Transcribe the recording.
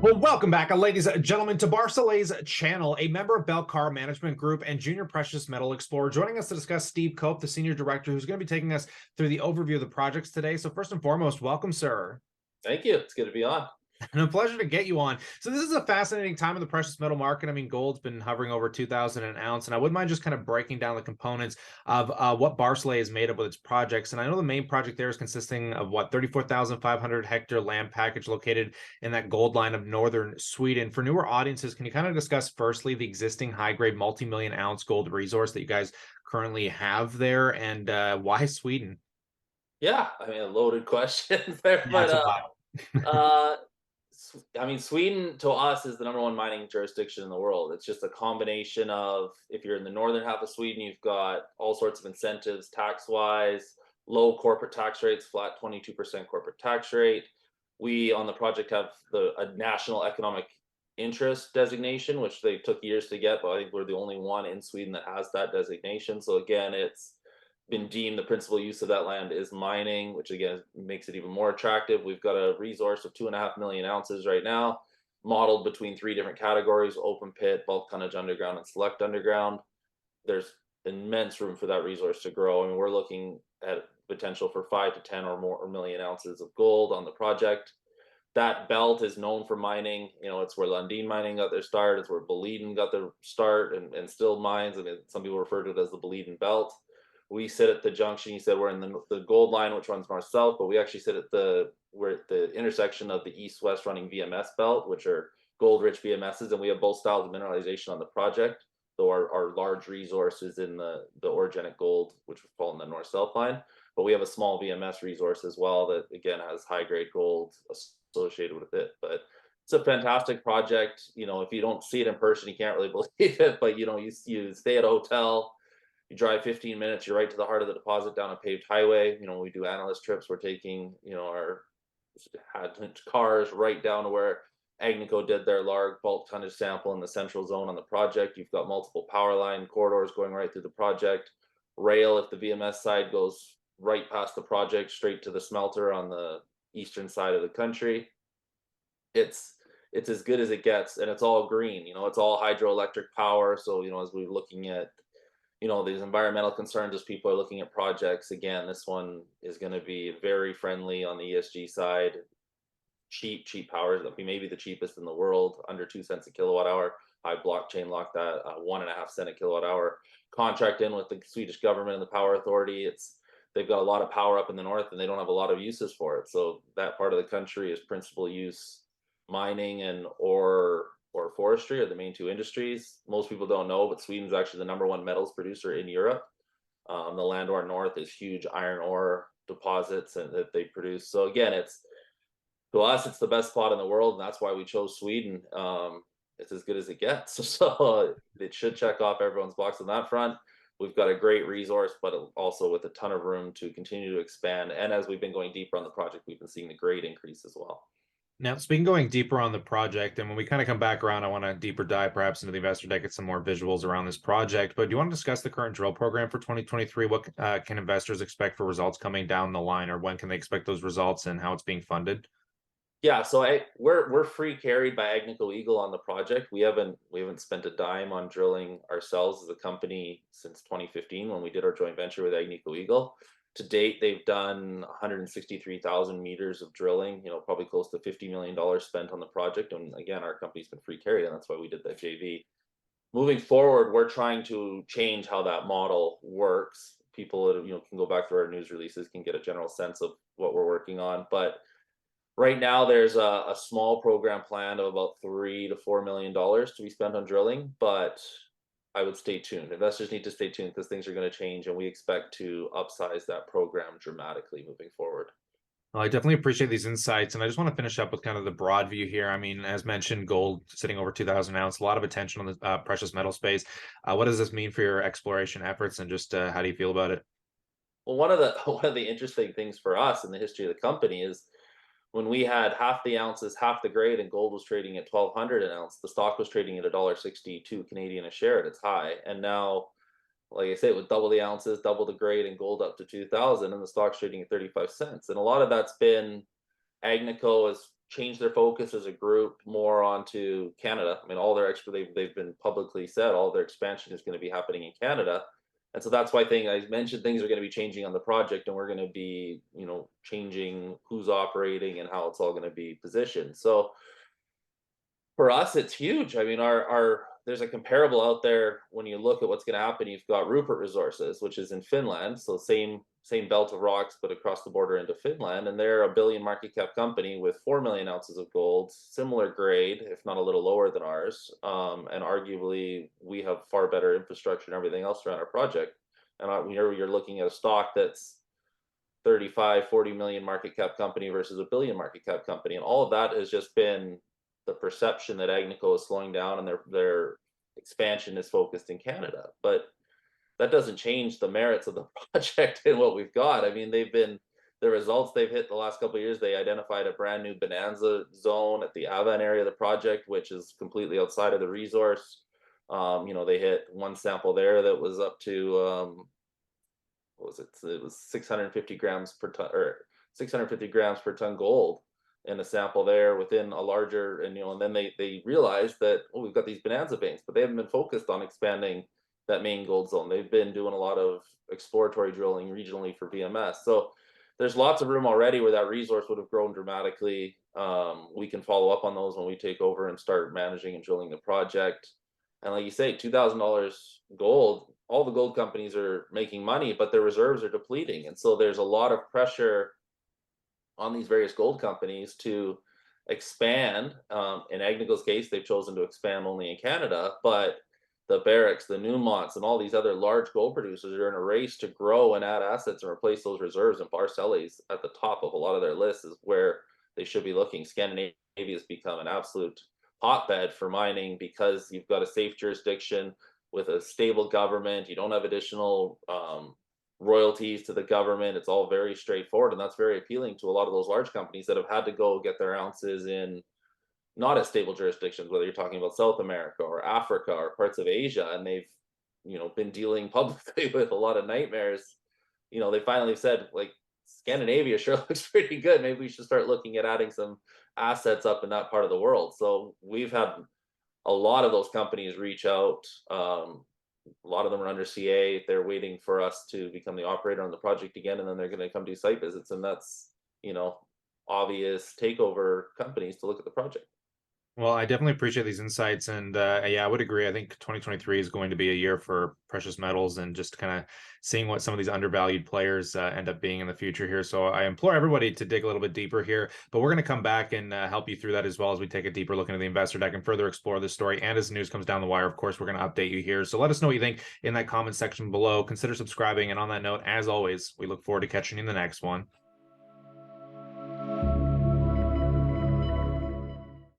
Well, welcome back, ladies and gentlemen, to Barsele's channel, a member of Belcar Management Group and Junior Precious Metal Explorer. Joining us to discuss Steve Cope, the Senior Director, who's going to be taking us through the overview of the projects today. So first and foremost, welcome, sir. Thank you. It's good to be on. And a pleasure to get you on. So this is a fascinating time in the precious metal market. I mean, gold's been hovering over 2,000 an ounce, and I wouldn't mind just kind of breaking down the components of what Barsele is made of with its projects. And I know the main project there is consisting of what 34,500 hectare land package located in that gold line of northern Sweden. For newer audiences, can you kind of discuss firstly the existing high-grade multi-million ounce gold resource that you guys currently have there, and why Sweden? Yeah, I mean, a loaded question there, Yeah, but it's a lot. uh, I mean, Sweden to us is the number one mining jurisdiction in the world. It's just a combination of if you're in the northern half of Sweden, you've got all sorts of incentives tax wise, low corporate tax rates, flat 22% corporate tax rate. We on the project have a national economic interest designation, which they took years to get, but I think we're the only one in Sweden that has that designation. So again, it's been deemed the principal use of that land is mining, which again makes it even more attractive. We've got a resource of 2.5 million ounces right now, modeled between three different categories: open pit, bulk tonnage underground, and select underground. There's immense room for that resource to grow. I mean, we're looking at potential for 5 to 10 or more million ounces of gold on the project. That belt is known for mining. You know, it's where Lundin Mining got their start. It's where Boliden got their start and still mines. I mean, some people refer to it as the Boliden Belt. We sit at the junction. You said we're in the gold line, which runs north south, but we actually sit at we're at the intersection of the east west running VMS belt, which are gold rich VMSs, and we have both styles of mineralization on the project. Though our large resource is in the orogenic gold, which would fall in the north south line, but we have a small VMS resource as well that again has high grade gold associated with it. But it's a fantastic project. You know, if you don't see it in person, you can't really believe it. But you know, you stay at a hotel, you drive 15 minutes, you're right to the heart of the deposit down a paved highway. You know, when we do analyst trips, we're taking, you know, our had cars right down to where Agnico did their large bulk tonnage sample in the central zone on the project. You've got multiple power line corridors going right through the project. Rail, if the VMS side goes right past the project, straight to the smelter on the eastern side of the country. It's it's as good as it gets, and it's all green. You know, it's all hydroelectric power. So you know, as we're looking at these environmental concerns as people are looking at projects, again, this one is going to be very friendly on the ESG side. Cheap power. That'll be maybe the cheapest in the world, under 2 cents a kilowatt hour. I blockchain locked that 1.5 cent a kilowatt hour contract in with the Swedish government and the power authority. They've got a lot of power up in the north and they don't have a lot of uses for it. So that part of the country is principal use mining and or forestry are the main two industries. Most people don't know, but Sweden's actually the number one metals producer in Europe. The land to our north is huge iron ore deposits and that they produce. So again, it's to us, it's the best spot in the world, and that's why we chose Sweden. It's as good as it gets. So it should check off everyone's box on that front. We've got a great resource, but also with a ton of room to continue to expand. And as we've been going deeper on the project, we've been seeing the grade increase as well. Now, speaking going deeper on the project, and when we kind of come back around, I want to deeper dive perhaps into the investor deck, get some more visuals around this project. But do you want to discuss the current drill program for 2023? What can investors expect for results coming down the line, or when can they expect those results and how it's being funded? Yeah, so we're free carried by Agnico Eagle on the project. We haven't spent a dime on drilling ourselves as a company since 2015 when we did our joint venture with Agnico Eagle. To date, they've done 163,000 meters of drilling. You know, probably close to $50 million spent on the project. And again, our company's been free carried, and that's why we did that JV. Moving forward, we're trying to change how that model works. People that can go back through our news releases can get a general sense of what we're working on, but right now, there's a small program plan of about $3 to $4 million to be spent on drilling, but I would stay tuned. Investors need to stay tuned because things are going to change, and we expect to upsize that program dramatically moving forward. Well, I definitely appreciate these insights, and I just want to finish up with kind of the broad view here. I mean, as mentioned, gold sitting over 2,000 ounce, a lot of attention on the precious metal space. What does this mean for your exploration efforts, and just how do you feel about it? Well, one of the interesting things for us in the history of the company is when we had half the ounces, half the grade, and gold was trading at 1,200 an ounce, the stock was trading at $1.62 Canadian a share at its high, and now, like I say, with double the ounces, double the grade, and gold up to 2,000, and the stock's trading at 35 cents. And a lot of that's been Agnico has changed their focus as a group more onto Canada. I mean, all their extra they've been publicly said all their expansion is going to be happening in Canada. And so that's why I mentioned things are going to be changing on the project, and we're going to be, changing who's operating and how it's all going to be positioned. So for us, it's huge. I mean, our there's a comparable out there when you look at what's going to happen. You've got Rupert Resources, which is in Finland, so same belt of rocks, but across the border into Finland, and they're a billion market cap company with 4 million ounces of gold, similar grade, if not a little lower than ours. And arguably, we have far better infrastructure and everything else around our project. And you're looking at a stock that's 35, 40 million market cap company versus a billion market cap company. And all of that has just been the perception that Agnico is slowing down and their expansion is focused in Canada. But that doesn't change the merits of the project and what we've got. I mean, the results they've hit the last couple of years. They identified a brand new bonanza zone at the Avan area of the project, which is completely outside of the resource. They hit one sample there that was up to what was it? It was 650 grams per ton, or 650 grams per ton gold in a sample there within a larger, and then they realized that, oh, we've got these bonanza veins, but they haven't been focused on expanding that main gold zone. They've been doing a lot of exploratory drilling regionally for VMS. So there's lots of room already where that resource would have grown dramatically. We can follow up on those when we take over and start managing and drilling the project. And like you say, $2,000 gold, all the gold companies are making money, but their reserves are depleting. And so there's a lot of pressure on these various gold companies to expand. In Agnico's case, they've chosen to expand only in Canada, but the Barricks, the Newmonts, and all these other large gold producers are in a race to grow and add assets and replace those reserves. And Barsele's at the top of a lot of their lists is where they should be looking. Scandinavia has become an absolute hotbed for mining because you've got a safe jurisdiction with a stable government. You don't have additional royalties to the government. It's all very straightforward, and that's very appealing to a lot of those large companies that have had to go get their ounces in not as stable jurisdictions, whether you're talking about South America or Africa or parts of Asia, and they've been dealing publicly with a lot of nightmares. They finally said, like, Scandinavia sure looks pretty good. Maybe we should start looking at adding some assets up in that part of the world. So we've had a lot of those companies reach out. A lot of them are under CA. They're waiting for us to become the operator on the project again, and then they're going to come do site visits. And that's, obvious takeover companies to look at the project. Well, I definitely appreciate these insights, and yeah, I would agree. I think 2023 is going to be a year for precious metals, and just kind of seeing what some of these undervalued players end up being in the future here. So I implore everybody to dig a little bit deeper here, but we're going to come back and help you through that as well as we take a deeper look into the investor deck and further explore this story. And as news comes down the wire, of course, we're going to update you here. So let us know what you think in that comment section below. Consider subscribing, and on that note, as always, we look forward to catching you in the next one.